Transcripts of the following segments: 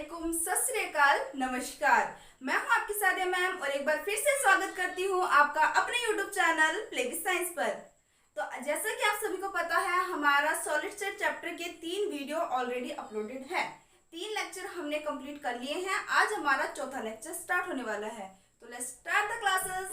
वालेकुम, सत श्री अकाल, नमस्कार। मैं हूं आपकी सादिया मैम और एक बार फिर से स्वागत करती हूं आपका अपने YouTube channel play with science पर। तो जैसा कि आप सभी को पता है, हमारा सॉलिड स्टेट चैप्टर के 3 वीडियो ऑलरेडी अपलोडेड है। 3 लेक्चर हमने कंप्लीट कर लिए हैं। आज हमारा चौथा लेक्चर स्टार्ट होने वाला है। तो लेट्स स्टार्ट द क्लासेस।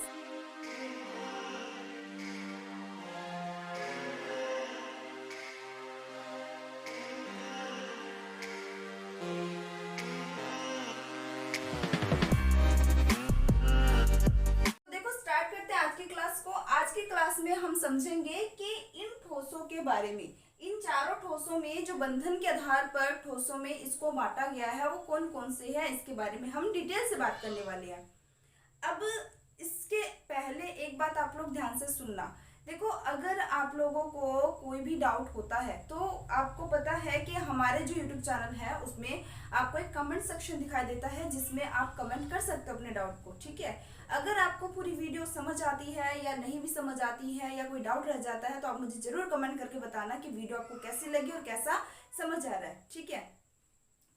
आज की क्लास में हम समझेंगे कि इन ठोसों के बारे में, इन चारों ठोसों में जो बंधन के आधार पर ठोसों में इसको बांटा गया है वो कौन कौन से हैं, इसके बारे में हम डिटेल से बात करने वाले हैं। अब इसके पहले एक बात आप लोग ध्यान से सुनना। देखो, अगर आप लोगों को कोई भी डाउट होता है तो आपको पता है कि हमारे जो यूट्यूब चैनल है उसमें आपको एक कमेंट सेक्शन दिखाई देता है जिसमें आप कमेंट कर सकते हो अपने डाउट को। ठीक है, अगर आपको पूरी वीडियो समझ आती है या नहीं भी समझ आती है या कोई डाउट रह जाता है तो आप मुझे जरूर कमेंट करके बताना कि वीडियो आपको कैसी लगी और कैसा समझ आ रहा है। ठीक है,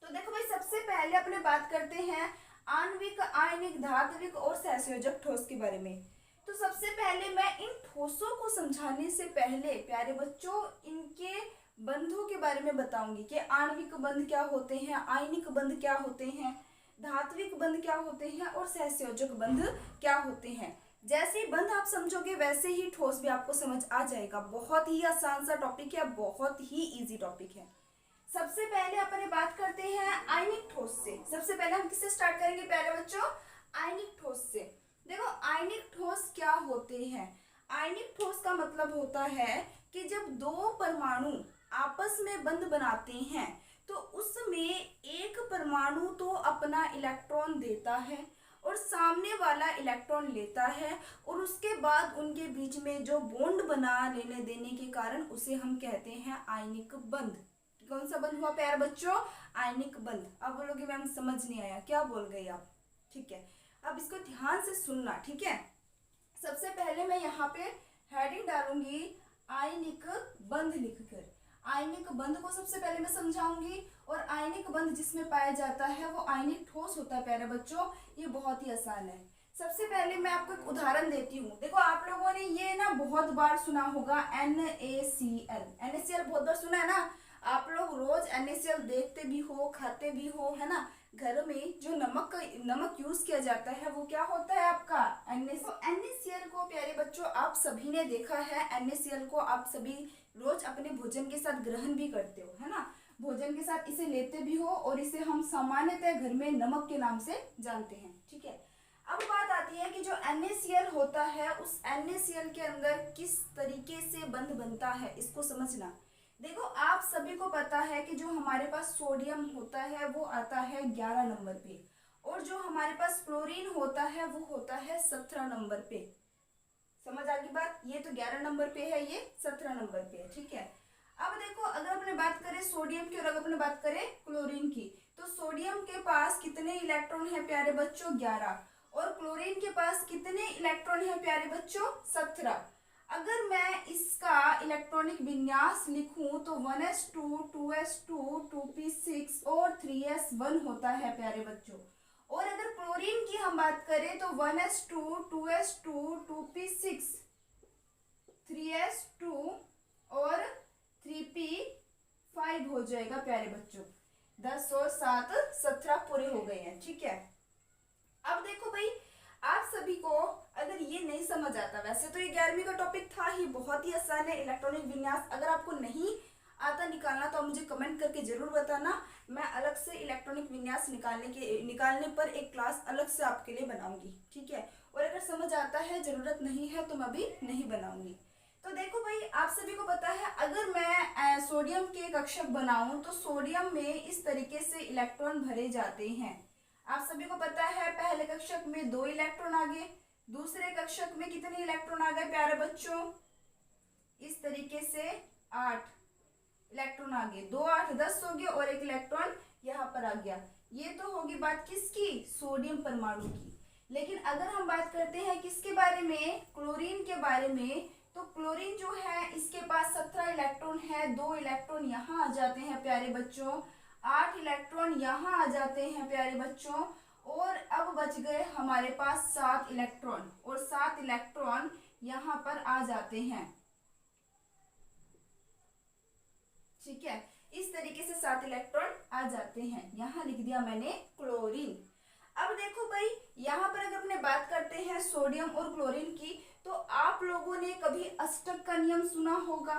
तो देखो भाई, सबसे पहले अपने बात करते हैं आणविक, आयनिक, धात्विक और सहसंयोजक ठोस के बारे में। तो सबसे पहले मैं इन ठोसों को समझाने से पहले प्यारे बच्चों इनके बंधों के बारे में बताऊंगी कि आणविक बंध क्या होते हैं, आयनिक बंध क्या होते हैं, धात्विक बंध क्या होते हैं और सहसंयोजक बंध क्या होते हैं। जैसे ही बंध आप समझोगे वैसे ही ठोस भी आपको समझ आ जाएगा। बहुत ही आसान सा टॉपिक है, बहुत ही इजी टॉपिक है। सबसे पहले अपन बात करते हैं आयनिक ठोस से। सबसे पहले हम किससे स्टार्ट करेंगे प्यारे बच्चों? आयनिक ठोस से। देखो, आयनिक ठोस क्या होते हैं? आयनिक ठोस का मतलब होता है कि जब दो परमाणु आपस में बंध बनाते हैं तो उसमें एक परमाणु तो अपना इलेक्ट्रॉन देता है और सामने वाला इलेक्ट्रॉन लेता है और उसके बाद उनके बीच में जो बॉन्ड बना लेने देने के कारण उसे हम कहते हैं आयनिक बंध। कौन सा बंध हुआ प्यारे बच्चों? आयनिक बंध। अब बोलोगे मैम समझ नहीं आया, क्या बोल गई आप? ठीक है, अब इसको ध्यान से सुनना। ठीक है, सबसे पहले मैं यहाँ पे हेडिंग डालूंगी आयनिक बंध लिखकर। आयनिक बंध को सबसे पहले मैं समझाऊंगी और आयनिक बंध जिसमें पाया जाता है वो आयनिक ठोस होता है प्यारे बच्चों। ये बहुत ही आसान है। सबसे पहले मैं आपको एक उदाहरण देती हूँ। देखो, आप लोगों ने ये ना बहुत बार सुना होगा NaCl। NaCl बहुत बार सुना है ना। आप लोग रोज NaCl देखते भी हो, खाते भी हो, है ना। घर में जो नमक यूज किया जाता है वो क्या होता है आपका? NaCl को प्यारे बच्चों आप सभी ने देखा है। NaCl को आप सभी रोज अपने भोजन के साथ ग्रहण भी करते हो, है ना। भोजन के साथ इसे लेते भी हो और इसे हम सामान्यतः घर में नमक के नाम से जानते हैं। ठीक है, अब बात आती है कि जो NaCl होता है उस NaCl के अंदर किस तरीके से बंध बनता है, इसको समझना। देखो, आप सभी को पता है कि जो हमारे पास सोडियम होता है वो आता है 11 नंबर पे और जो हमारे पास क्लोरीन होता है वो होता है 17 नंबर पे। समझ आ गई बात? ये तो 11 नंबर पे है, ये 17 नंबर पे है। ठीक है, अब देखो, अगर अपने बात करें सोडियम की और अगर अपने बात करें क्लोरीन की, तो सोडियम के पास कितने इलेक्ट्रॉन है प्यारे बच्चों? 11। और क्लोरीन के पास कितने इलेक्ट्रॉन है प्यारे बच्चों? 17। अगर मैं इसका इलेक्ट्रॉनिक विन्यास लिखूं तो 1s2, 2s2, 2p6 और 3s1 होता है प्यारे बच्चों। और अगर क्लोरीन की हम बात करें तो 1s2, 2s2, 2p6, 3s2 और 3p5 हो जाएगा प्यारे बच्चों। 10 और 7 17 पूरे हो गए हैं। ठीक है, अब देखो भाई, आप सभी को अगर ये नहीं समझ आता, वैसे तो ये 11वीं का टॉपिक था ही, बहुत ही आसान है इलेक्ट्रॉनिक विन्यास। अगर आपको नहीं आता निकालना तो आप मुझे कमेंट करके जरूर बताना। मैं अलग से इलेक्ट्रॉनिक विन्यास निकालने पर एक क्लास अलग से आपके लिए बनाऊंगी। ठीक है, और अगर समझ आता है, जरूरत नहीं है तो मैं अभी नहीं बनाऊंगी। तो देखो भाई, आप सभी को पता है अगर मैं सोडियम के कक्षक बनाऊं तो सोडियम में इस तरीके से इलेक्ट्रॉन भरे जाते हैं। आप सभी को पता है पहले कक्षक में 2 इलेक्ट्रॉन आ गए, दूसरे कक्षक में कितने इलेक्ट्रॉन आ गए प्यारे बच्चों? इस तरीके से 8 इलेक्ट्रॉन आ गए। 2 8 10 हो गए और 1 इलेक्ट्रॉन यहाँ पर आ गया। ये तो होगी बात किसकी? सोडियम परमाणु की। लेकिन अगर हम बात करते हैं किसके बारे में? क्लोरीन के बारे में, तो क्लोरीन जो है इसके पास 17 इलेक्ट्रॉन है। 2 इलेक्ट्रॉन यहाँ आ जाते हैं प्यारे बच्चों, 8 इलेक्ट्रॉन यहाँ आ जाते हैं प्यारे बच्चों, और अब बच गए हमारे पास 7 इलेक्ट्रॉन, और 7 इलेक्ट्रॉन यहाँ पर आ जाते हैं। ठीक है, इस तरीके से 7 इलेक्ट्रॉन आ जाते हैं। यहाँ लिख दिया मैंने क्लोरीन। अब देखो भाई, यहाँ पर अगर अपने बात करते हैं सोडियम और क्लोरीन की, तो आप लोगों ने कभी अष्टक का नियम सुना होगा।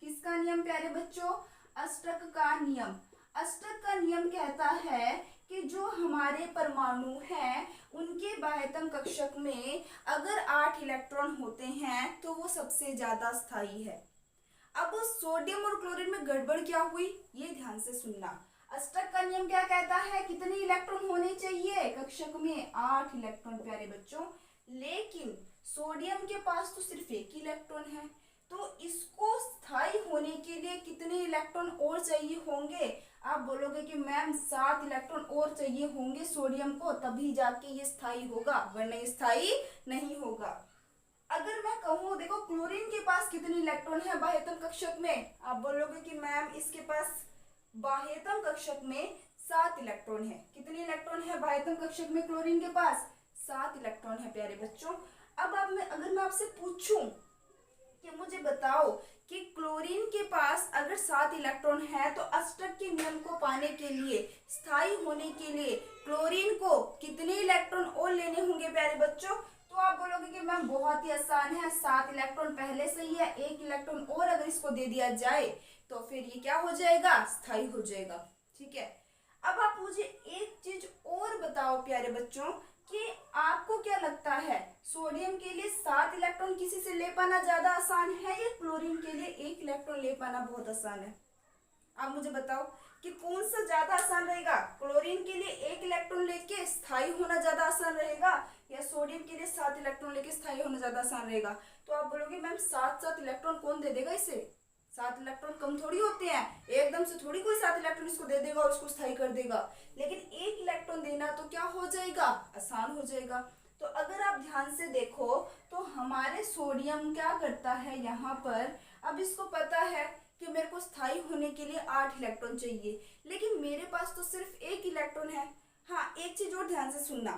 किसका नियम प्यारे बच्चों? अष्टक का नियम। अष्टक का नियम कहता है कि जो हमारे परमाणु हैं उनके बाह्यतम कक्षक में अगर 8 इलेक्ट्रॉन होते हैं तो वो सबसे ज्यादा स्थायी है। अब सोडियम और क्लोरीन में गड़बड़ क्या हुई, ये ध्यान से सुनना। अष्टक का नियम क्या कहता है? कितने इलेक्ट्रॉन होने चाहिए कक्षक में? 8 इलेक्ट्रॉन प्यारे बच्चों। लेकिन सोडियम के पास तो सिर्फ 1 इलेक्ट्रॉन है, तो इसको स्थायी होने के लिए कितने इलेक्ट्रॉन और चाहिए होंगे? आप बोलोगे कि मैम 7 इलेक्ट्रॉन और चाहिए होंगे सोडियम को, तभी जाके ये स्थायी होगा, वरना ये स्थायी नहीं होगा। अगर मैं कहूँ, देखो क्लोरीन के पास कितने इलेक्ट्रॉन है बाह्यतम कक्षक में? आप बोलोगे कि मैम इसके पास बाह्यतम कक्षक में 7 इलेक्ट्रॉन है। कितने इलेक्ट्रॉन है बाह्यतम कक्षक में क्लोरीन के पास? 7 इलेक्ट्रॉन है प्यारे बच्चों। अब अगर मैं आपसे पूछूं कि मुझे बताओ कि क्लोरीन के पास अगर 7 इलेक्ट्रॉन है तो अष्टक के नियम को पाने के लिए, स्थायी होने के लिए क्लोरीन को कितने इलेक्ट्रॉन और लेने होंगे प्यारे बच्चों? तो आप बोलोगे कि मैम बहुत ही आसान है, 7 इलेक्ट्रॉन पहले से ही है, 1 इलेक्ट्रॉन और अगर इसको दे दिया जाए तो फिर ये क्या हो जाएगा? स्थायी हो जाएगा। ठीक है, अब आप मुझे एक चीज और बताओ प्यारे बच्चों कि आपको क्या लगता है, सोडियम के लिए 7 इलेक्ट्रॉन किसी से ले पाना ज्यादा आसान है या क्लोरीन के लिए 1 इलेक्ट्रॉन ले पाना बहुत आसान है? आप मुझे बताओ कि कौन सा ज्यादा आसान रहेगा? क्लोरीन के लिए 1 इलेक्ट्रॉन लेके स्थायी होना ज्यादा आसान रहेगा या सोडियम के लिए 7 इलेक्ट्रॉन लेके स्थायी होना ज्यादा आसान रहेगा? तो आप बोलोगे मैम 7 इलेक्ट्रॉन कौन दे देगा इसे? 7 इलेक्ट्रॉन कम थोड़ी होते हैं, एकदम से थोड़ी कोई 7 इलेक्ट्रॉन इसको दे देगा और इसको स्थायी कर देगा। लेकिन 1 इलेक्ट्रॉन देना तो क्या हो जाएगा? आसान हो जाएगा। तो अगर आप ध्यान से देखो तो हमारे सोडियम क्या करता है यहाँ पर, अब इसको पता है कि मेरे को स्थायी होने के लिए 8 इलेक्ट्रॉन चाहिए, लेकिन मेरे पास तो सिर्फ 1 इलेक्ट्रॉन है। हाँ, एक चीज और ध्यान से सुनना,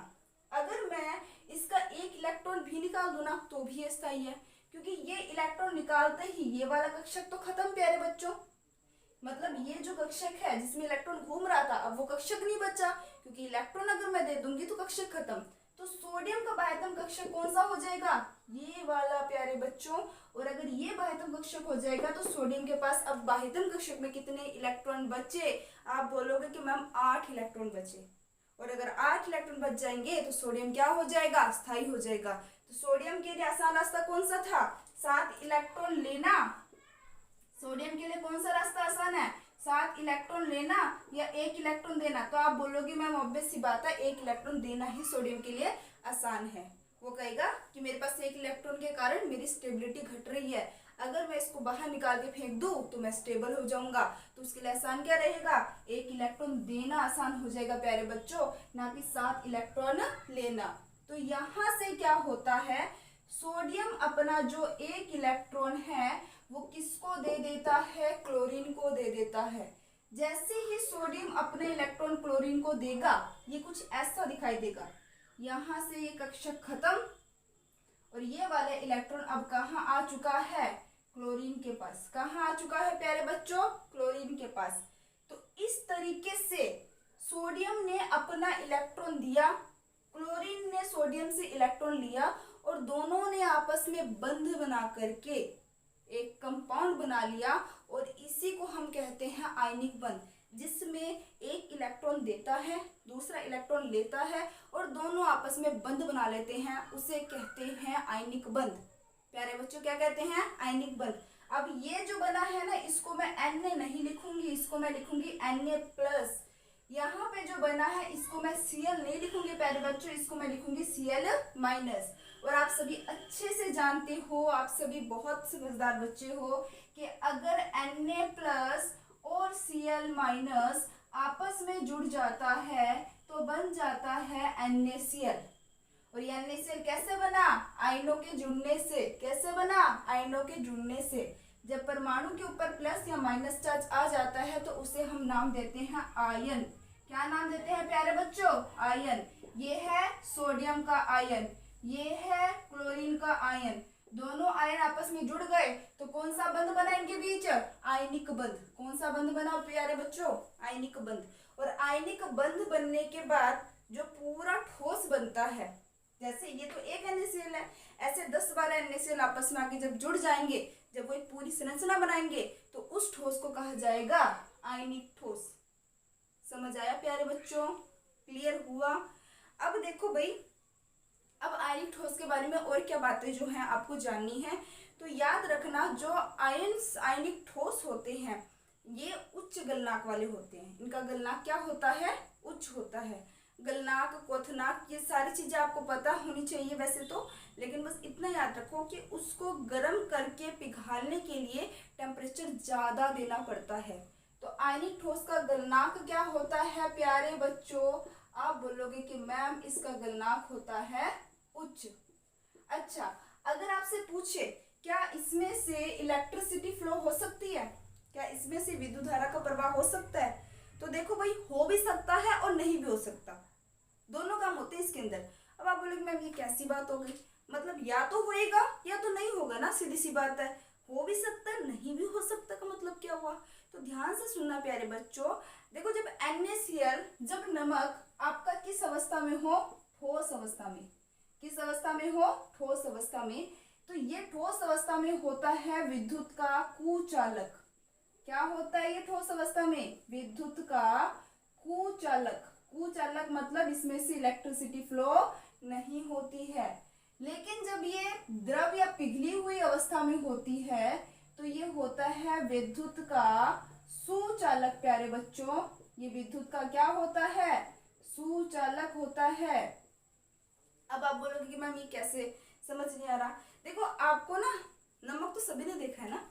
अगर मैं इसका 1 इलेक्ट्रॉन भी निकाल दूं ना तो भी स्थायी है, क्योंकि ये इलेक्ट्रॉन निकालते ही ये वाला कक्षक तो खत्म प्यारे बच्चों। मतलब ये जो कक्षक है जिसमें इलेक्ट्रॉन घूम रहा था, अब वो कक्षक नहीं बचा, क्योंकि इलेक्ट्रॉन अगर मैं दे दूंगी तो कक्षक खत्म। तो सोडियम का बाह्यतम कक्षक कौन सा हो जाएगा? ये वाला प्यारे बच्चों। और अगर ये बाह्यतम कक्षक हो जाएगा तो सोडियम के पास अब बाह्यतम कक्षक में कितने इलेक्ट्रॉन बचे? आप बोलोगे कि मैम 8 इलेक्ट्रॉन बचे। और अगर 8 इलेक्ट्रॉन बच जाएंगे तो सोडियम क्या हो जाएगा? स्थायी हो जाएगा। तो सोडियम के लिए आसान रास्ता कौन सा था? 7 इलेक्ट्रॉन लेना। सोडियम के लिए कौन सा रास्ता आसान है? 7 इलेक्ट्रॉन लेना या 1 इलेक्ट्रॉन देना? तो आप बोलोगे मैम ऑब्वियस सी बात है, 1 इलेक्ट्रॉन देना ही सोडियम के लिए आसान है। वो कहेगा कि मेरे पास 1 इलेक्ट्रॉन के कारण मेरी स्टेबिलिटी घट रही है, अगर मैं इसको बाहर निकाल के फेंक दूं तो मैं स्टेबल हो जाऊंगा। तो उसके लिए आसान क्या रहेगा? 1 इलेक्ट्रॉन देना आसान हो जाएगा प्यारे बच्चों, ना कि 7 इलेक्ट्रॉन लेना। तो यहाँ से क्या होता है, सोडियम अपना जो 1 इलेक्ट्रॉन है वो किसको दे देता है? क्लोरीन को दे देता है। जैसे ही सोडियम अपने इलेक्ट्रॉन क्लोरीन को देगा, ये कुछ ऐसा दिखाई देगा, यहाँ से ये कक्षक खत्म और ये वाला इलेक्ट्रॉन अब कहाँ आ चुका है? क्लोरीन के पास। कहाँ आ चुका है प्यारे बच्चों? क्लोरीन के पास। तो इस तरीके से सोडियम ने अपना इलेक्ट्रॉन दिया, क्लोरीन ने सोडियम से इलेक्ट्रॉन लिया और दोनों ने आपस में बंध बना करके एक कंपाउंड बना लिया, और इसी को हम कहते हैं आयनिक बंध, जिसमें एक इलेक्ट्रॉन देता है, दूसरा इलेक्ट्रॉन लेता है और दोनों आपस में बंध बना लेते हैं, उसे कहते हैं आयनिक बंध। प्यारे बच्चों क्या कहते हैं? आयनिक बंध। अब ये जो बना है ना, इसको मैं Na नहीं लिखूंगी, इसको मैं लिखूंगी Na+। यहाँ पे जो बना है इसको मैं Cl नहीं लिखूंगी प्यारे बच्चों, इसको मैं लिखूंगी Cl-। और आप सभी अच्छे से जानते हो, आप सभी बहुत समझदार बच्चे हो कि अगर Na+ और Cl- आपस में जुड़ जाता है तो बन जाता है NaCl। और ये NaCl कैसे बना? आयनों के जुड़ने से। कैसे बना? आयनों के जुड़ने से। जब परमाणु के ऊपर प्लस या माइनस चार्ज आ जाता है तो उसे हम नाम देते हैं आयन। क्या नाम देते हैं प्यारे बच्चों? आयन। ये है सोडियम का आयन, ये है क्लोरीन का आयन। दोनों आयन आपस में जुड़ गए तो कौन सा बंध बना इनके बीच? आयनिक बंध। कौन सा बंध बना प्यारे बच्चों? आयनिक बंध। और आयनिक बंध बनने के बाद जो पूरा ठोस बनता है, जैसे ये तो एक NaCl है, ऐसे 10-12 NaCl आपस में आके जब जुड़ जाएंगे, जब वो एक पूरी संरचना बनाएंगे तो उस ठोस को कहा जाएगा आयनिक ठोस। समझ आया प्यारे बच्चों? क्लियर हुआ? अब देखो भाई, अब आयनिक ठोस के बारे में और क्या बातें जो हैं आपको जाननी है, तो याद रखना जो आयनिक ठोस होते हैं ये उच्च गलनांक वाले होते हैं। इनका गलनांक क्या होता है? उच्च होता है। गलनांक, क्वथनांक, ये सारी चीजें आपको पता होनी चाहिए वैसे तो, लेकिन बस इतना याद रखो कि उसको गर्म करके पिघालने के लिए टेम्परेचर ज्यादा देना पड़ता है। तो आयनिक ठोस का गलनांक क्या होता है प्यारे बच्चों? आप बोलोगे कि मैम इसका गलनांक होता है उच्च। अच्छा, अगर आपसे पूछे क्या इसमें से इलेक्ट्रिसिटी फ्लो हो सकती है, क्या इसमें से विद्युत धारा का प्रवाह हो सकता है, तो देखो भाई हो भी सकता है और नहीं भी हो सकता, दोनों काम होते हैं इसके अंदर। अब आप बोलोगे मैम ये कैसी बात हो गई, मतलब या तो होएगा या तो नहीं होगा ना, सीधी सी बात है। हो भी सकता है, नहीं भी हो सकता का मतलब क्या हुआ? तो ध्यान से सुनना प्यारे बच्चों। देखो जब NaCl, जब नमक आपका किस अवस्था में हो? ठोस अवस्था में। किस अवस्था में हो? ठोस अवस्था में। तो ये ठोस अवस्था में होता है विद्युत का कुचालक। क्या होता है ये ठोस अवस्था में? विद्युत का कुचालक। कुचालक मतलब इसमें से इलेक्ट्रिसिटी फ्लो नहीं होती है। लेकिन जब ये द्रव या पिघली हुई अवस्था में होती है तो ये होता है विद्युत का सुचालक प्यारे बच्चों। ये विद्युत का क्या होता है? सुचालक होता है। अब आप बोलोगे कि मैम ये कैसे, समझ नहीं आ रहा। देखो आपको ना, नमक तो सभी ने देखा है ना,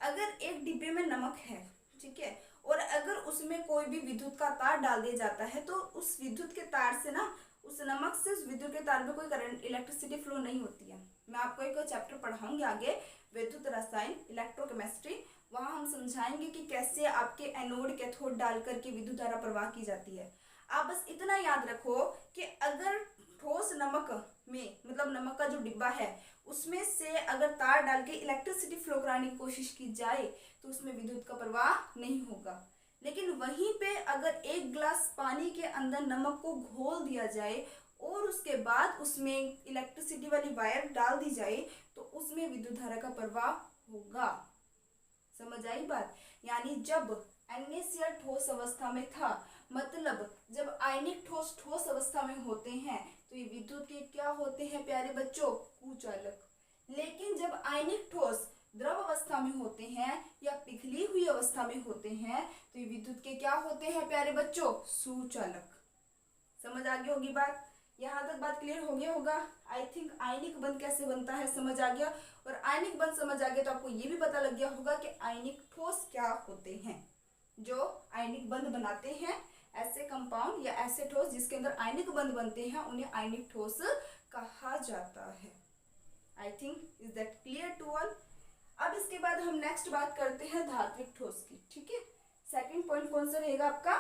अगर एक डिब्बे में नमक है, ठीक है, और अगर उसमें कोई भी विद्युत का तार डाल दिया जाता है तो उस विद्युत के तार से ना, उस नमक से उस विद्युत के तार में कोई करंट, इलेक्ट्रिसिटी फ्लो नहीं होती है। मैं आपको एक चैप्टर पढ़ाऊंगी आगे, विद्युत रसायन, इलेक्ट्रोकेमिस्ट्री, वहां हम समझाएंगे कि कैसे आपके एनोड कैथोड डाल करके विद्युत धारा प्रवाह की जाती है। आप बस इतना याद रखो कि अगर ठोस नमक में, मतलब नमक का जो डिब्बा है उसमें से अगर तार डाल के इलेक्ट्रिसिटी फ्लो कराने की कोशिश की जाए तो उसमें विद्युत का प्रवाह नहीं होगा। लेकिन वहीं पे अगर एक गिलास पानी के अंदर नमक को घोल दिया जाए और उसके बाद उसमें इलेक्ट्रिसिटी वाली वायर डाल दी जाए तो उसमें विद्युत धारा का प्रवाह होगा। समझ आई बात? यानी जब NaCl ठोस अवस्था में था, मतलब जब आयनिक ठोस ठोस अवस्था में होते हैं तो ये विद्युत के क्या होते हैं प्यारे बच्चों? कुचालक। लेकिन जब आयनिक ठोस द्रव अवस्था में होते हैं या पिघली हुई अवस्था में होते हैं तो ये विद्युत के क्या होते हैं प्यारे बच्चों? सुचालक। समझ आ गई होगी बात? यहाँ तक बात क्लियर हो गया होगा। आई थिंक आयनिक बंध कैसे बनता है समझ आ गया, और आयनिक बंध समझ आ गया तो आपको ये भी पता लग गया होगा कि आयनिक ठोस क्या होते हैं। जो आयनिक बंध बनाते हैं, ऐसे कंपाउंड या ऐसे ठोस जिसके अंदर आयनिक बंध बनते हैं, उन्हें आयनिक ठोस कहा जाता है। I think is that clear to all. अब इसके बाद हम नेक्स्ट बात करते हैं धात्विक ठोस की, ठीक है। सेकंड पॉइंट कौन सा रहेगा आपका?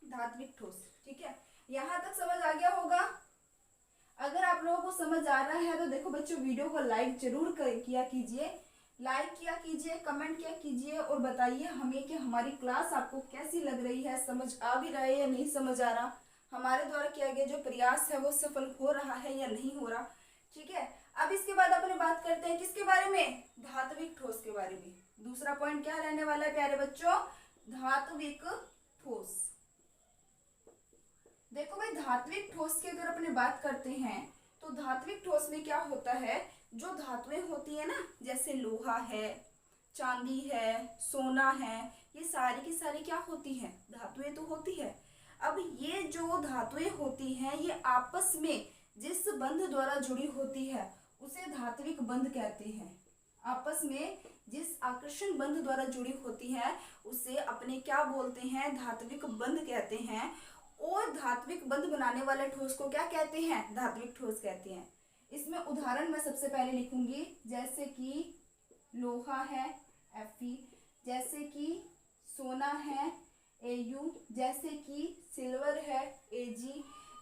धात्विक ठोस, ठीक है। यहाँ तक समझ आ गया होगा? अगर आप लोगों को समझ आ रहा है तो देखो बच्चों, वीडियो को लाइक जरूर किया कीजिए, लाइक किया कीजिए, कमेंट किया कीजिए और बताइए हमें कि हमारी क्लास आपको कैसी लग रही है, समझ आ भी रहा है या नहीं समझ आ रहा, हमारे द्वारा किया गया जो प्रयास है वो सफल हो रहा है या नहीं हो रहा, ठीक है। अब इसके बाद अपने बात करते हैं किसके बारे में? धात्विक ठोस के बारे में। दूसरा पॉइंट क्या रहने वाला है प्यारे बच्चों? धात्विक ठोस। देखो भाई, धात्विक ठोस की अगर अपने बात करते हैं तो धात्विक ठोस में क्या होता है, जो धातुएं होती है ना, जैसे लोहा है, चांदी है, सोना है, ये सारी की सारी क्या होती हैं? धातुएं तो होती है। अब ये जो धातुएं होती हैं ये आपस में जिस बंध द्वारा जुड़ी होती है उसे धात्विक बंध कहते हैं। आपस में जिस आकर्षण बंध द्वारा जुड़ी होती है उसे अपने क्या बोलते हैं? धात्विक बंध कहते हैं। और धात्विक बंध बनाने वाले ठोस को क्या कहते हैं? धात्विक ठोस कहते हैं। इसमें उदाहरण मैं सबसे पहले लिखूंगी, जैसे कि लोहा है Fe, जैसे कि सोना है Au, जैसे कि सिल्वर है Ag,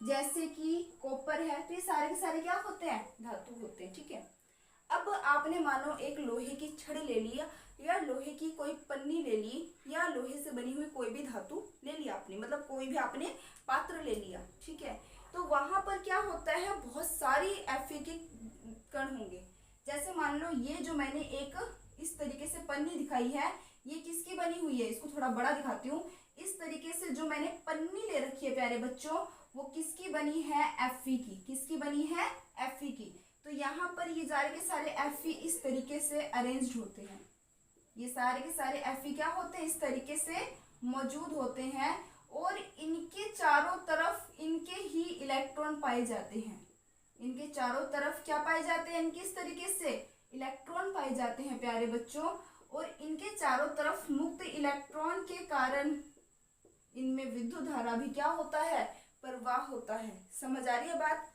जैसे कि कॉपर है। तो ये सारे के सारे क्या होते हैं, धातु होते हैं। ठीक है, अब आपने मानो एक लोहे की छड़ ले लिया या लोहे की कोई पन्नी ले ली या लोहे से बनी हुई कोई भी धातु ले लिया आपने, मतलब कोई भी आपने पात्र ले लिया। ठीक है, तो वहां पर क्या होता है, बहुत सारी Fe के कण होंगे। जैसे मान लो ये जो मैंने एक इस तरीके से पन्नी दिखाई है, ये किसकी बनी हुई है, इसको थोड़ा बड़ा दिखाती हूँ। इस तरीके से जो मैंने पन्नी ले रखी है प्यारे बच्चों, वो किसकी बनी है, Fe की। किसकी बनी है, Fe की। तो यहाँ पर ये सारे के सारे Fe इस तरीके से अरेंज्ड होते हैं। ये सारे के सारे Fe क्या होते हैं, इस तरीके से मौजूद होते हैं और इनके चारों तरफ इनके ही इलेक्ट्रॉन पाए जाते हैं। इनके चारों तरफ क्या पाए जाते हैं, इनके इस तरीके से इलेक्ट्रॉन पाए जाते हैं प्यारे बच्चों। और इनके चारों तरफ मुक्त इलेक्ट्रॉन के कारण इनमें विद्युत धारा भी क्या होता है, प्रवाह होता है। समझ आ रही है बात।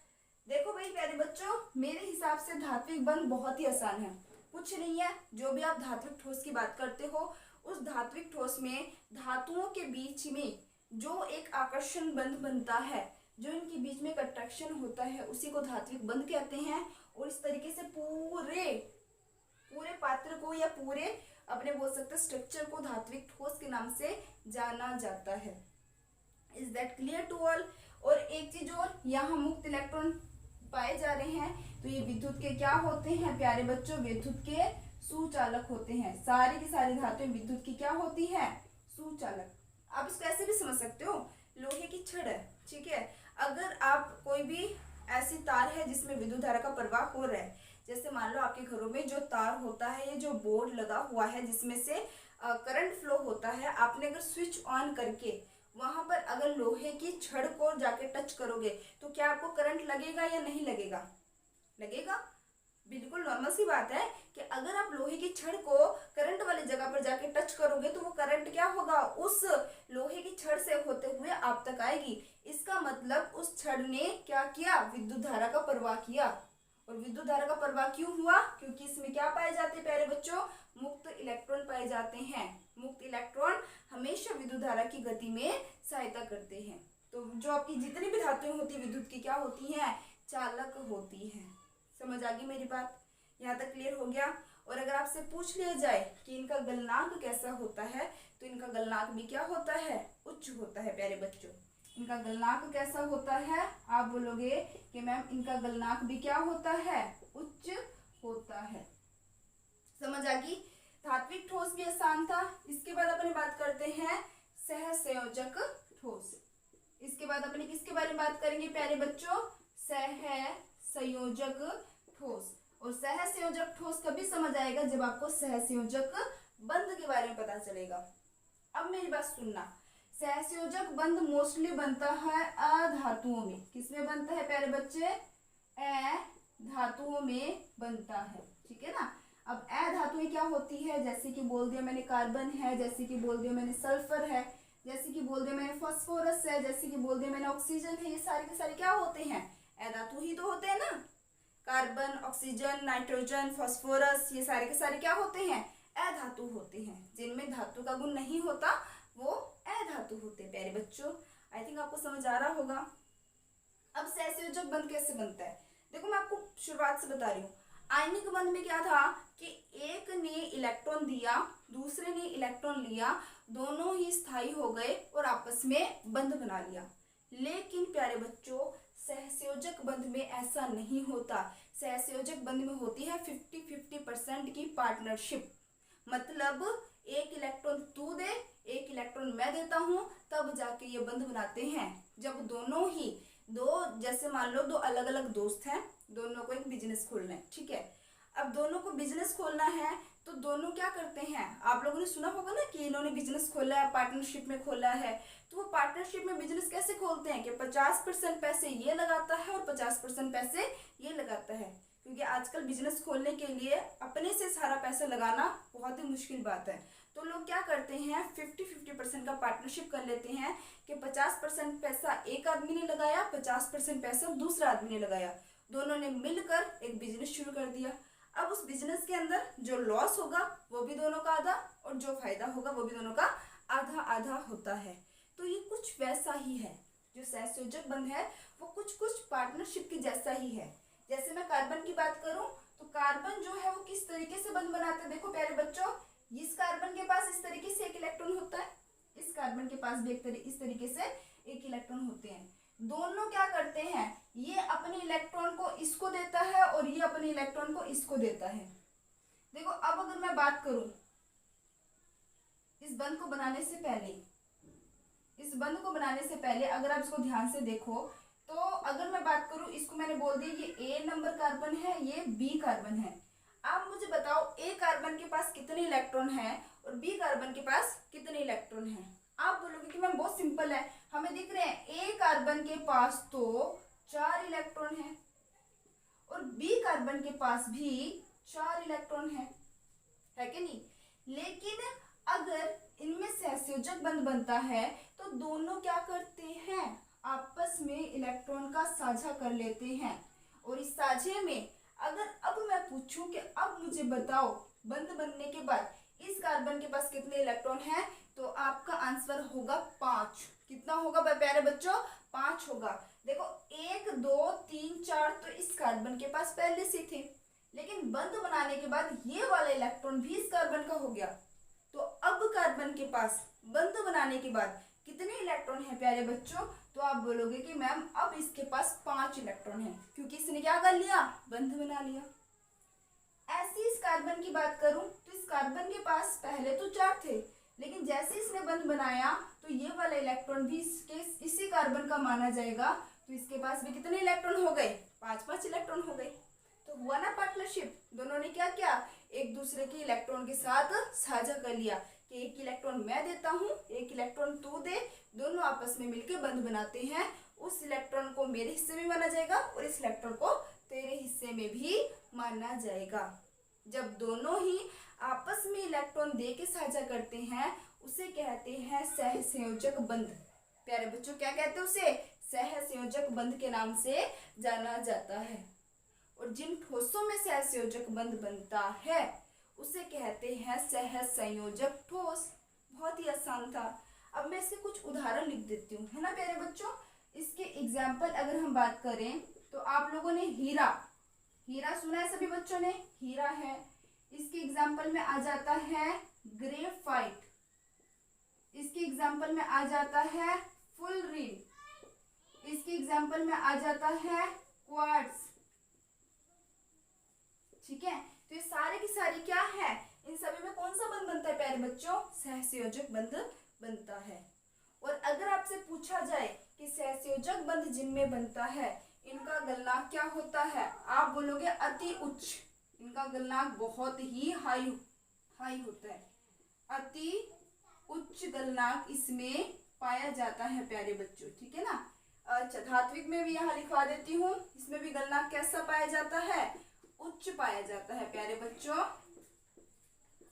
देखो भाई प्यारे बच्चों, मेरे हिसाब से धात्विक बंध बहुत ही आसान है, कुछ नहीं है। जो भी आप धात्विक ठोस की बात करते हो, उस धात्विक ठोस में धातुओं के बीच में जो एक आकर्षण बंध बनता है, जो इनके बीच में एक अट्रैक्शन होता है, उसी को धात्विक बंध कहते हैं। और इस तरीके से पूरे पात्र को या पूरे अपने बोल सकते स्ट्रक्चर को धात्विक ठोस के नाम से जाना जाता है। Is that clear to all. और एक चीज और, यहाँ मुक्त इलेक्ट्रॉन पाए जा रहे हैं, तो ये विद्युत के क्या होते हैं प्यारे बच्चों, विद्युत के सुचालक होते हैं। सारी की सारी धातुएं विद्युत की क्या होती है, सुचालक। आप इसको ऐसे भी समझ सकते हो, लोहे की छड़ है, ठीक है, अगर आप कोई भी ऐसी तार है जिसमें विद्युत धारा का प्रवाह हो रहा है, जैसे मान लो आपके घरों में जो तार होता है, ये जो बोर्ड लगा हुआ है जिसमें से करंट फ्लो होता है, आपने अगर स्विच ऑन करके वहां पर अगर लोहे की छड़ को जाके टच करोगे तो क्या आपको करंट लगेगा या नहीं लगेगा, लगेगा। बिल्कुल नॉर्मल सी बात है कि अगर आप लोहे की छड़ को करंट वाली जगह पर जाके टच करोगे तो वो करंट क्या होगा, उस लोहे की छड़ से होते हुए आप तक आएगी। इसका मतलब उस छड़ ने क्या किया, विद्युत धारा का प्रवाह किया। और विद्युत धारा का प्रवाह क्यों हुआ, क्योंकि इसमें क्या पाए जाते हैं प्यारे बच्चों, मुक्त इलेक्ट्रॉन पाए जाते हैं। मुक्त इलेक्ट्रॉन हमेशा विद्युत धारा की गति में सहायता करते हैं। तो जो आपकी जितनी भी धातुएं होती है विद्युत की क्या होती हैं, चालक होती हैं। समझ आ गई मेरी बात, यहाँ तक क्लियर हो गया। और अगर आपसे पूछ लिया जाए कि इनका गलनांक कैसा होता है, तो इनका गलनांक भी क्या होता है, उच्च होता है प्यारे बच्चों। इनका गलनांक कैसा होता है, आप बोलोगे कि मैम इनका गलनांक भी क्या होता है, उच्च होता है। समझ आ गई। धात्विक ठोस भी आसान था। इसके बाद अपने बात करते हैं सहसंयोजक ठोस। इसके बाद अपने किसके बारे में बात करेंगे प्यारे बच्चों, सहसंयोजक ठोस। और सहसंयोजक ठोस कभी समझ आएगा जब आपको सहसंयोजक बंध के बारे में पता चलेगा। अब मेरी बात सुनना, सहसंयोजक बंध मोस्टली बनता है अधातुओं में। किसमें बनता है प्यारे बच्चे, अधातुओं में बनता है, ठीक है ना। अब अधातुएं क्या होती है, जैसे कि बोल दिया मैंने कार्बन है, जैसे कि बोल दिया मैंने सल्फर है, जैसे कि बोल दिया मैंने फास्फोरस है, जैसे कि बोल दिया मैंने ऑक्सीजन है। ये सारे के सारे क्या होते हैं, अधातु ही तो होते हैं ना। कार्बन, ऑक्सीजन, नाइट्रोजन, फास्फोरस, ये सारे के सारे क्या होते हैं, अधातु होते हैं। जिनमें धातु का गुण नहीं होता वो अधातु होते हैं प्यारे बच्चों। आई थिंक आपको समझ आ रहा होगा। अब सहसंयोजक बंध कैसे बनता है, देखो मैं आपको शुरुआत से बता रही हूँ। आयनिक बंध में क्या था कि एक ने इलेक्ट्रॉन दिया, दूसरे ने इलेक्ट्रॉन लिया, दोनों ही स्थायी हो गए और आपस में बंध बना लिया। लेकिन प्यारे बच्चों सहसंयोजक बंध में ऐसा नहीं होता। सहसंयोजक बंध में होती है 50-50% की पार्टनरशिप। मतलब एक इलेक्ट्रॉन तू दे, एक इलेक्ट्रॉन मैं देता हूं, तब जाके ये बंध बनाते हैं। जब दोनों ही जैसे मान लो दो अलग अलग दोस्त हैं, दोनों को एक बिजनेस खोलना है, ठीक है। अब दोनों को बिजनेस खोलना है तो दोनों क्या करते हैं, आप लोगों ने सुना होगा ना कि इन्होंने बिजनेस खोला है, पार्टनरशिप में खोला है। तो वो पार्टनरशिप में बिजनेस कैसे खोलते हैं कि 50% पैसे ये लगाता है और 50% पैसे ये लगाता है। क्योंकि आजकल बिजनेस खोलने के लिए अपने से सारा पैसा लगाना बहुत ही मुश्किल बात है। तो लोग क्या करते हैं 50-50% का पार्टनरशिप कर लेते हैं कि 50% पैसा एक आदमी ने लगाया, 50% पैसा दूसरा आदमी ने लगाया, दोनों ने मिलकर एक बिजनेस शुरू कर दिया। अब उस बिजनेस के अंदर जो लॉस होगा वो भी दोनों का आधा और जो फायदा होगा वो भी दोनों का आधा आधा होता है। तो ये कुछ वैसा ही है, जो सहसंयोजक बंध है वो कुछ कुछ पार्टनरशिप के जैसा ही है। जैसे मैं कार्बन की बात करूं तो कार्बन जो है वो किस तरीके से बंध बनाते हैं, देखो प्यारे बच्चों, इस कार्बन के पास इस तरीके से एक इलेक्ट्रॉन होता है, इस कार्बन के पास भी इस तरीके से एक इलेक्ट्रॉन होते हैं। दोनों क्या करते हैं, ये अपने इलेक्ट्रॉन को इसको देता है और ये अपने इलेक्ट्रॉन को इसको देता है। देखो अब अगर मैं बात करूं इस बंध को बनाने से पहले, इस बंध को बनाने से पहले अगर आप इसको ध्यान से देखो तो अगर मैं बात करूं, इसको मैंने बोल दिया ये ए नंबर कार्बन है, ये बी कार्बन है। आप मुझे बताओ ए कार्बन के पास कितने इलेक्ट्रॉन है और बी कार्बन के पास कितने इलेक्ट्रॉन है। आप बोलोगे कि मैम बहुत सिंपल है, हमें दिख रहे हैं ए कार्बन के पास तो 4 इलेक्ट्रॉन है और बी कार्बन के पास भी 4 इलेक्ट्रॉन है कि नहीं। लेकिन अगर इनमें सहसंयोजक बंध बनता है तो दोनों क्या करते हैं, आपस में इलेक्ट्रॉन का साझा कर लेते हैं। और इस साझे में अगर अब मैं पूछूं कि अब मुझे बताओ बंध बनने के बाद इस कार्बन के पास कितने इलेक्ट्रॉन हैं, तो आपका आंसर होगा 5। कितना होगा प्यारे बच्चों, 5 होगा। देखो 1 2 3 4 तो इस कार्बन के पास पहले से थे, लेकिन बंध बनाने के बाद ये वाला इलेक्ट्रॉन भी इस कार्बन का हो गया। तो अब कार्बन के पास बंध बनाने के बाद कितने इलेक्ट्रॉन है प्यारे बच्चों, तो आप बोलोगे कि मैम अब इसके पास 5 इलेक्ट्रॉन है, क्योंकि इसने क्या कर लिया, बंध बना लिया। ऐसे इस कार्बन की बात करूं तो इस कार्बन के पास पहले तो 4 थे, लेकिन जैसे इसने बंध बनाया तो ये वाला इलेक्ट्रॉन भी इसी कार्बन का माना जाएगा। तो इसके पास भी कितने इलेक्ट्रॉन हो गए, 5 इलेक्ट्रॉन हो गए। तो हुआ ना पार्टनरशिप, दोनों ने क्या किया, एक दूसरे के इलेक्ट्रॉन के साथ साझा कर लिया कि एक इलेक्ट्रॉन मैं देता हूँ, एक इलेक्ट्रॉन तू दे, दोनों आपस में मिलकर बंध बनाते हैं। उस इलेक्ट्रॉन को मेरे हिस्से में माना जाएगा और इस इलेक्ट्रॉन को तेरे हिस्से में भी माना जाएगा। जब दोनों ही आपस में इलेक्ट्रॉन दे के साझा करते हैं उसे कहते हैं सहसंयोजक बंध। प्यारे बच्चों क्या कहते हैं उसे, सहसंयोजक बंध के नाम से जाना जाता है। और जिन ठोसों में सहसंयोजक बंध बनता है उसे कहते हैं सहसंयोजक ठोस। बहुत ही आसान था। अब मैं इसके कुछ उदाहरण लिख देती हूँ, है ना प्यारे बच्चों। इसके एग्जाम्पल अगर हम बात करें तो आप लोगों ने हीरा सुना है सभी बच्चों ने, हीरा है। इसके एग्जाम्पल में आ जाता है ग्रेफाइट, इसके एग्जाम्पल में आ जाता है फुलरिन, इसके एग्जाम्पल में आ जाता है क्वार्ट्ज। ठीक है, तो ये सारे की सारी क्या है, इन सभी में कौन सा बंध बनता है प्यारे बच्चों, सहसंयोजक बंध बनता है। और अगर आपसे पूछा जाए कि सहसंयोजक बंध जिनमें बनता है इनका गलनांक क्या होता है, आप बोलोगे अति उच्च। इनका गलनांक बहुत ही हाई होता है, अति उच्च गलनांक इसमें पाया जाता है प्यारे बच्चों। ठीक है ना। अच्छा, धात्विक में भी यहाँ लिखवा देती हूँ, इसमें भी गलनांक कैसा पाया जाता है, उच्च पाया जाता है प्यारे बच्चों।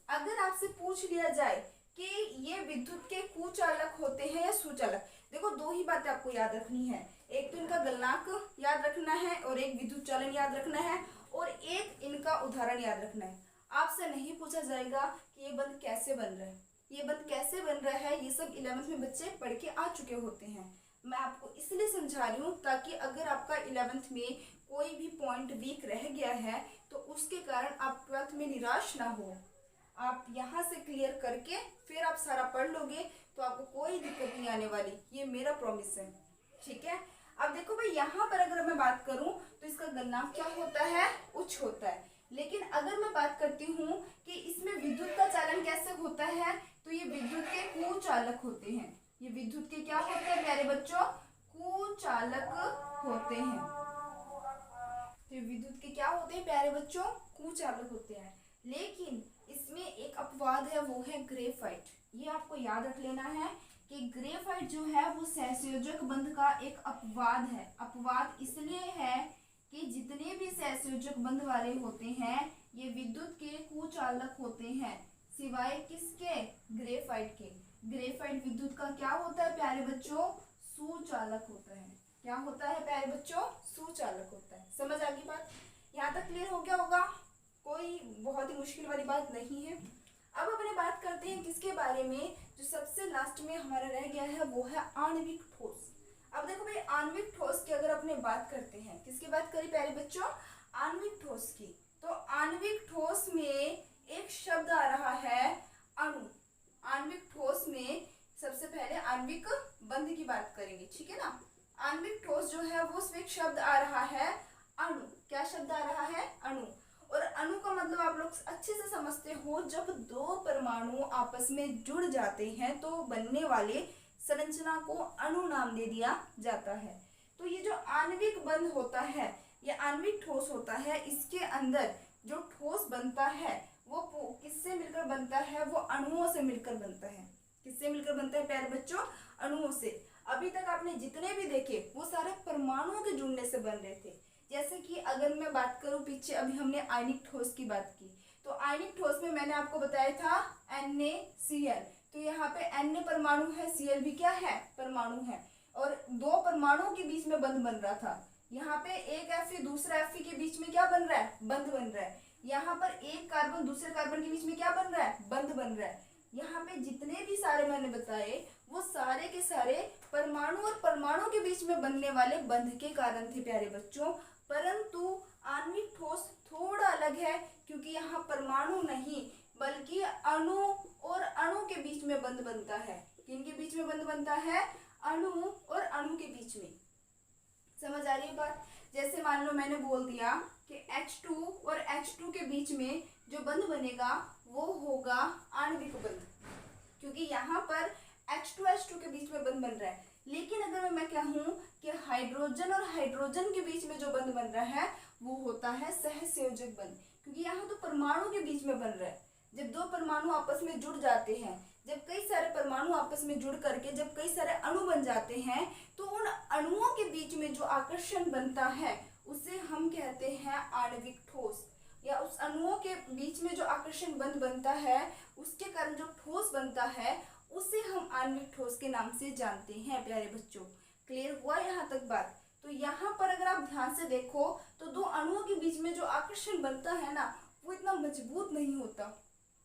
अगर आपसे पूछ लिया जाए कि ये विद्युत के कुचालक होते हैं या सुचालक, देखो दो ही बातें आपको याद रखनी है, एक तो इनका गलनांक याद रखना है और एक विद्युत चालन याद रखना है और एक इनका उदाहरण याद रखना है। आपसे नहीं पूछा जाएगा कि ये बंध कैसे बन रहा है, ये बंध कैसे बन रहा है, ये सब 11th में बच्चे पढ़ के आ चुके होते हैं। मैं आपको इसलिए समझा रही हूँ ताकि अगर आपका 11th में कोई भी पॉइंट वीक रह गया है तो उसके कारण आप 12th में निराश ना हो। आप यहाँ से क्लियर करके फिर आप सारा पढ़ लोगे तो आपको कोई दिक्कत नहीं आने वाली, ये मेरा प्रॉमिस है। ठीक है। अब देखो भाई, यहाँ पर अगर मैं बात करूँ तो इसका गलनांक क्या होता है, उच्च होता है। लेकिन अगर मैं बात करती हूँ कि इसमें विद्युत का चालन कैसे होता है, तो ये विद्युत के कुचालक होते हैं। ये विद्युत के क्या होते हैं प्यारे बच्चों, कुचालक होते हैं। तो विद्युत के क्या होते हैं प्यारे बच्चों, कुचालक होते हैं। लेकिन इसमें एक अपवाद है, वो है ग्रेफाइट। ये आपको याद रख लेना है कि ग्रेफाइट जो है वो सहसंयोजक बंध का एक अपवाद है। अपवाद इसलिए है कि जितने भी सहसंयोजक बंध वाले होते हैं ये विद्युत के कुचालक होते हैं, सिवाय किसके, ग्रेफाइट के। ग्रेफाइट विद्युत का क्या होता है प्यारे बच्चों, सुचालक होता है। क्या होता है प्यारे बच्चों, सुचालक होता है। समझ आ गई बात, यहाँ तक क्लियर हो गया होगा। कोई बहुत ही मुश्किल वाली बात नहीं है। अब अपने बात करते हैं किसके बारे में, जो सबसे लास्ट में हमारा रह गया है वो है आणविक ठोस। अब देखो भाई, आणविक ठोस की अगर अपने बात करते हैं, किसकी बात करी प्यारे बच्चों, आणविक ठोस की। तो आणविक ठोस में एक शब्द आ रहा है अणु। आणविक ठोस में सबसे पहले आणविक बंध की बात करेंगे, ठीक है ना। आणविक ठोस जो है वो उसमें एक शब्द आ रहा है अणु। क्या शब्द आ रहा है, अणु। और अणु का मतलब आप लोग अच्छे से समझते हो, जब दो परमाणु आपस में जुड़ जाते हैं तो बनने वाले संरचना को अणु नाम दे दिया जाता है। तो ये जो आणविक बंध होता है, ये आणविक ठोस होता है, इसके अंदर जो ठोस बनता है वो किससे मिलकर बनता है, वो अणुओं से मिलकर बनता है। किससे मिलकर बनता है प्यारे बच्चों, अणुओं से। अभी तक आपने जितने भी देखे वो सारे परमाणुओं के जुड़ने से बन रहे थे। जैसे कि अगर मैं बात करूं, पीछे अभी हमने आयनिक ठोस की बात की, तो आयनिक ठोस में मैंने आपको बताया था NaCl। तो यहाँ पे Na परमाणु है, Cl भी क्या है, परमाणु है, और दो परमाणुओं के बीच में बंध बन रहा था। यहाँ पे एक Fe दूसरा Fe के बीच में क्या बन रहा है, बंध बन रहा है। यहाँ पर एक कार्बन दूसरे कार्बन के बीच में क्या बन रहा है, बंध बन रहा है। यहाँ पे जितने भी सारे मैंने बताए वो सारे के सारे परमाणु और परमाणु के बीच में बनने वाले बंध के कारण थे प्यारे बच्चों। परंतु आणविक ठोस थोड़ा अलग है, क्योंकि यहाँ परमाणु नहीं बल्कि अणु और अणु के बीच में बंध बनता है। किनके बीच में बंध बनता है, अणु और अणु के बीच में। समझ आ रही है बात। जैसे मान लो मैंने बोल दिया कि H2 और H2 के बीच में जो बंध बनेगा वो होगा आणविक बंध, क्योंकि यहाँ पर H2 के बीच में बंध बन रहा है। लेकिन अगर मैं कहूँ कि हाइड्रोजन और हाइड्रोजन के बीच में जो बंध बन रहा है वो होता है सहसंयोजक बंध, क्योंकि यहाँ तो परमाणु के बीच में बन रहा है। जब दो परमाणु आपस में जुड़ जाते हैं, जब कई सारे परमाणु आपस में जुड़ करके जब कई सारे अणु बन जाते हैं, तो उन अणुओं के बीच में जो आकर्षण बनता है उसे हम कहते हैं आणविक ठोस। या उस अणुओं के बीच में जो आकर्षण बंध बनता है उसके कारण जो ठोस बनता है उसे हम आणविक ठोस के नाम से जानते हैं प्यारे बच्चों। क्लियर हुआ यहाँ तक बात। तो यहाँ पर अगर आप ध्यान से देखो तो दो अणुओं के बीच में जो आकर्षण बनता है ना, वो इतना मजबूत नहीं होता,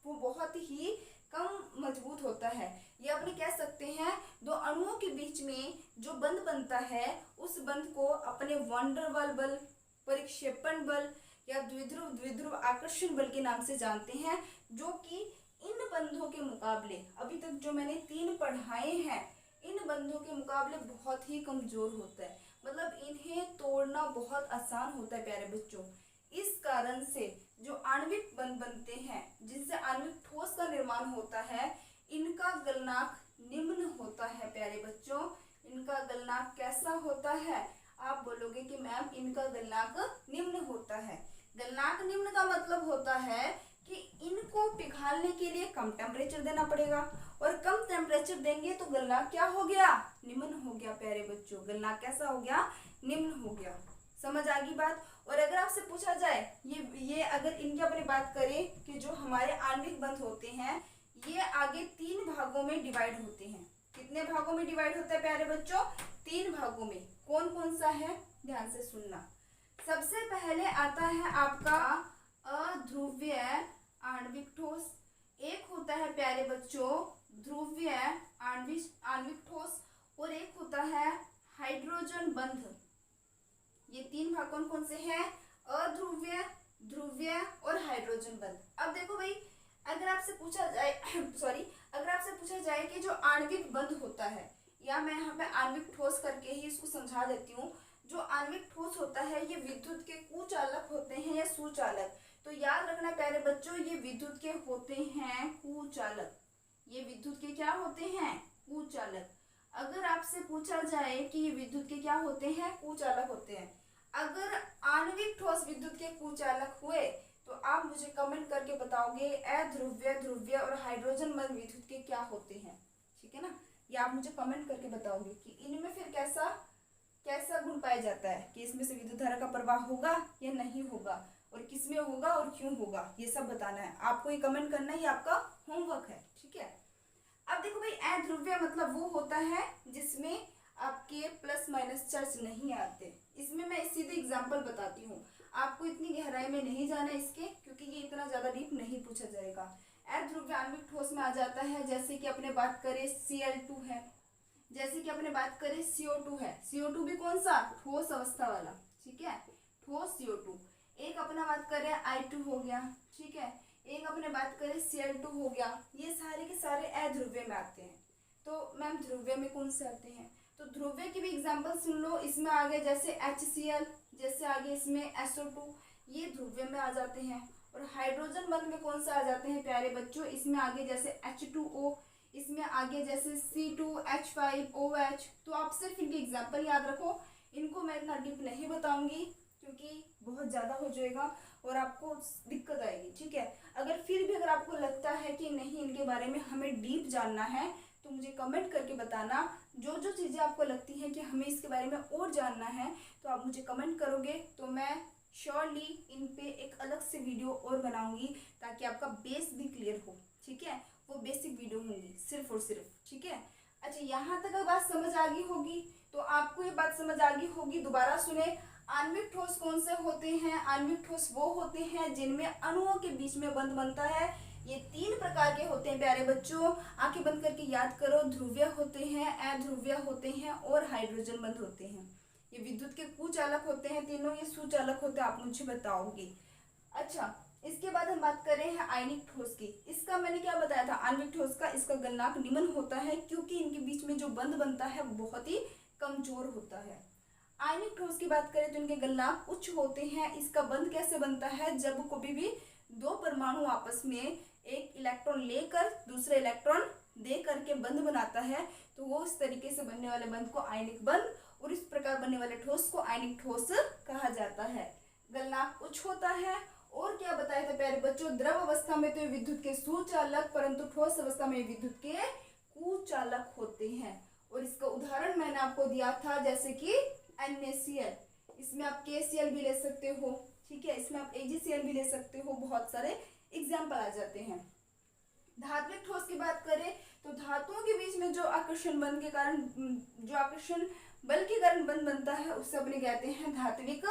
वो बहुत ही कम मजबूत होता है। ये अपने कह सकते हैं दो अणुओं के बीच में जो बंध बनता है उस बंध को अपने वैन डर वाल बल, परिक्षेपण बल या द्विध्रुव आकर्षण बल के नाम से जानते हैं, जो कि इन बंधों के मुकाबले अभी तक जो मैंने 3 पढ़ाए हैं इन बंधों के मुकाबले बहुत ही कमजोर होता है। मतलब इन्हें तोड़ना बहुत आसान होता है प्यारे बच्चों। इस कारण से जो आणविक बंध बनते हैं जिनसे आणविक ठोस का निर्माण होता है, इनका गलनांक निम्न होता है प्यारे बच्चों। इनका गलनांक कैसा होता है, आप बोलोगे कि मैम इनका गलनांक निम्न होता है। गलनांक निम्न का मतलब होता है कि इनको पिघालने के लिए कम टेम्परेचर देना पड़ेगा, और कम टेम्परेचर देंगे तो गलनांक क्या हो गया, निम्न हो गया प्यारे बच्चों। गलनांक कैसा हो गया, निम्न हो गया। समझ आ गई बात। और अगर आपसे पूछा जाए ये अगर इनकी अपनी बात करें कि जो हमारे आणविक बंध होते हैं ये आगे 3 भागों में डिवाइड होते हैं। कितने भागों में डिवाइड होता है प्यारे बच्चों, 3 भागों में। कौन कौन सा है, ध्यान से सुनना। सबसे पहले आता है आपका अध्रुवीय आणविक ठोस। एक होता है प्यारे बच्चों ध्रुवीय आणविक ठोस, और एक होता है हाइड्रोजन बंध। ये 3 भाग कौन कौन से हैं, अध्रुवीय, ध्रुवीय और हाइड्रोजन बंध। अब देखो भाई, अगर आपसे पूछा जाए अगर आपसे पूछा जाए कि जो आणविक बंध होता है, या मैं यहाँ पे आणविक ठोस करके ही इसको समझा देती हूँ। जो आणविक ठोस होता है ये विद्युत के कुचालक होते हैं या सुचालक। तो याद रखना प्यारे बच्चों, ये विद्युत के होते हैं कुचालक। ये विद्युत के क्या होते हैं, कुचालक। अगर आपसे पूछा जाए कि ये विद्युत के क्या होते हैं, कुचालक होते हैं। अगर आणविक ठोस विद्युत के कुचालक हुए तो आप मुझे कमेंट करके बताओगे अध्रुवीय, ध्रुवीय और हाइड्रोजन बंध विद्युत के क्या होते हैं, ठीक है ना। ये आप मुझे कमेंट करके बताओगे कि इनमें फिर कैसा गुण पाया जाता है, कि इसमें से विद्युत धारा का प्रवाह होगा या नहीं होगा, और किसमें होगा और क्यों होगा, ये सब बताना है आपको। ये कमेंट करना ही आपका होमवर्क है, ठीक है। अब देखो भाई, अध्रुवीय मतलब वो होता है जिसमें आपके प्लस माइनस चार्ज नहीं आते। इसमें मैं सीधे एग्जांपल बताती हूँ, आपको इतनी गहराई में नहीं जाना इसके, क्योंकि ये इतना ज़्यादा डीप नहीं पूछा जाएगा। अध्रुवीय आणविक ठोस में आ जाता है, जैसे कि अपने बात करें Cl2 है, जैसे कि अपने बात करें CO2 है। CO2 भी कौन सा, ठोस अवस्था वाला, ठीक है, ठोस CO2। एक अपना बात करें I2 हो गया, ठीक है, एक अपने बात करें Cl2 हो गया। ये सारे के सारे अध्रुवीय में आते हैं। तो मैम ध्रुवीय में कौन से आते हैं, तो ध्रुवीय की भी एग्जांपल सुन लो। इसमें आगे जैसे HCl, जैसे आगे इसमें SO2, ये ध्रुवीय में आ जाते हैं। और हाइड्रोजन बंध में कौन सा आ जाते हैं प्यारे बच्चों, इसमें आगे जैसे H2O, इसमें आगे जैसे C2H5OH। तो आप सिर्फ इनके एग्जाम्पल याद रखो, इनको मैं इतना डीप नहीं बताऊंगी क्योंकि बहुत ज़्यादा हो जाएगा और आपको दिक्कत आएगी, ठीक है। अगर फिर भी अगर आपको लगता है कि नहीं इनके बारे में हमें डीप जानना है, तो मुझे कमेंट करके बताना। जो जो चीज़ें आपको लगती हैं कि हमें इसके बारे में और जानना है, तो आप मुझे कमेंट करोगे तो मैं श्योरली इन पे एक अलग से वीडियो और बनाऊंगी, ताकि आपका बेस भी क्लियर हो, ठीक है। वो बेसिक वीडियो होंगी सिर्फ और सिर्फ, ठीक है। अच्छा, यहाँ तक बात समझ आ गई होगी, तो आपको ये बात समझ आ गई होगी। दोबारा सुने, आणविक ठोस कौन से होते हैं, आणविक ठोस वो होते हैं जिनमें अणुओं के बीच में बंध बनता है। ये 3 प्रकार के होते हैं प्यारे बच्चों, आंखें बंद करके याद करो। ध्रुवीय होते हैं, अध्रुवीय होते हैं और हाइड्रोजन बंध होते हैं। ये विद्युत के कुचालक होते हैं तीनों, ये सुचालक होते हैं, आप मुझे बताओगे। अच्छा, इसके बाद हम बात कर रहे हैं आयनिक ठोस की। इसका मैंने क्या बताया था, आणविक ठोस का इसका गलनांक निम्न होता है, क्योंकि इनके बीच में जो बंध बनता है वो बहुत ही कमजोर होता है। आयनिक ठोस की बात करें तो इनके गलनांक उच्च होते हैं। इसका बंध कैसे बनता है, जब कभी भी 2 परमाणु आपस में एक इलेक्ट्रॉन लेकर दूसरे इलेक्ट्रॉन दे करके बंध बनाता है, तो वो इस तरीके से बनने वाले बंध को आयनिक बंध, और इस प्रकार बनने वाले ठोस को आयनिक ठोस कहा जाता है। गलनांक उच्च होता है। और क्या बताया था प्यारे बच्चों, द्रव अवस्था में तो विद्युत के सुचालक, परंतु ठोस अवस्था में विद्युत के कुचालक होते हैं। और इसका उदाहरण मैंने आपको दिया था, जैसे कि NaCl, इसमें आप KCl भी ले सकते हो, ठीक है, इसमें आप AgCl भी ले सकते हो, बहुत सारे एग्जाम्पल आ जाते हैं। धात्विक ठोस की बात करें तो धातुओं के बीच में जो आकर्षण बल के कारण, जो आकर्षण बल के कारण बंध बनता है, उससे अपने कहते हैं धात्विक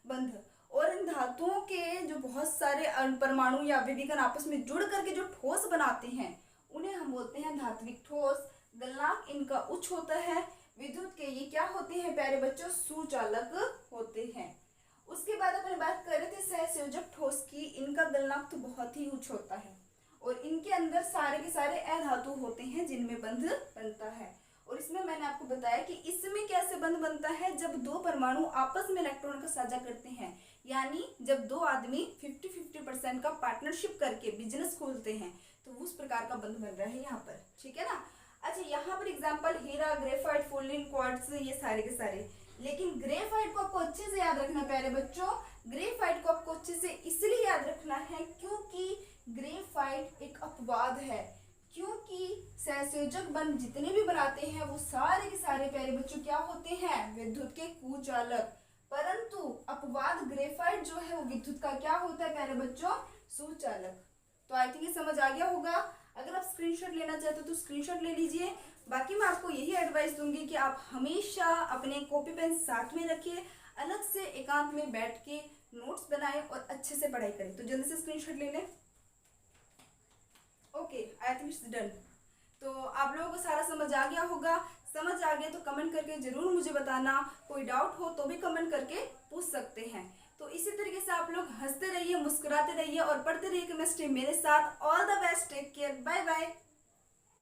बंध। और इन धातुओं के जो बहुत सारे परमाणु या विभिन्न आपस में जुड़ करके जो ठोस बनाते हैं, उन्हें हम बोलते हैं धात्विक ठोस। गलनांक इनका उच्च होता है। विद्युत के ये क्या होते हैं प्यारे बच्चों, सुचालक होते हैं। उसके बाद अपन बात कर रहे थे सहसंयोजक ठोस की। इनका गलनांक तो बहुत ही उच्च होता है और इनके अंदर सारे के सारे अधातु होते हैं जिनमें बंध बनता है। और इसमें मैंने आपको बताया कि इसमें कैसे बंध बनता है, जब 2 परमाणु आपस में इलेक्ट्रॉन का साझा करते हैं, यानी जब 2 आदमी 50-50% का पार्टनरशिप करके बिजनेस खोलते हैं, तो उस प्रकार का बंध बन रहा है यहाँ पर, ठीक है ना। अच्छा, यहाँ पर एग्जाम्पल हीरा, ग्रेफाइट, फोल्डिंग, क्वार्ट्ज, ये सारे के सारे। लेकिन ग्रेफाइट को आपको अच्छे से याद रखना प्यारे बच्चों। ग्रेफाइट को आपको अच्छे से इसलिए याद रखना है क्योंकि ग्रेफाइट एक अपवाद है, क्योंकि सहसंयोजक बंध जितने भी बनाते हैं वो सारे के सारे प्यारे बच्चों क्या होते हैं, विद्युत के कुचालक। परंतु अपवाद ग्रेफाइट जो है वो विद्युत का क्या होता है प्यारे बच्चों, सुचालक। तो आई थिंक ये समझ आ गया होगा। अगर आप स्क्रीनशॉट लेना चाहते हो तो स्क्रीनशॉट ले लीजिए। बाकी मैं आपको यही एडवाइस दूंगी कि आप हमेशा अपने कॉपी पेन साथ में रखिए, अलग से एकांत में बैठ के नोट्स बनाएं और अच्छे से पढ़ाई करें। तो जल्दी से स्क्रीनशॉट ले लें। Okay, I think it's done. तो आप लोगों को सारा समझ आ गया होगा। समझ आ गया तो कमेंट करके जरूर मुझे बताना। कोई डाउट हो तो भी कमेंट करके पूछ सकते हैं। तो इसी तरीके से आप लोग हंसते रहिए, मुस्कुराते रहिए और पढ़ते रहिए केमिस्ट्री मेरे साथ। All the best, take care, bye bye.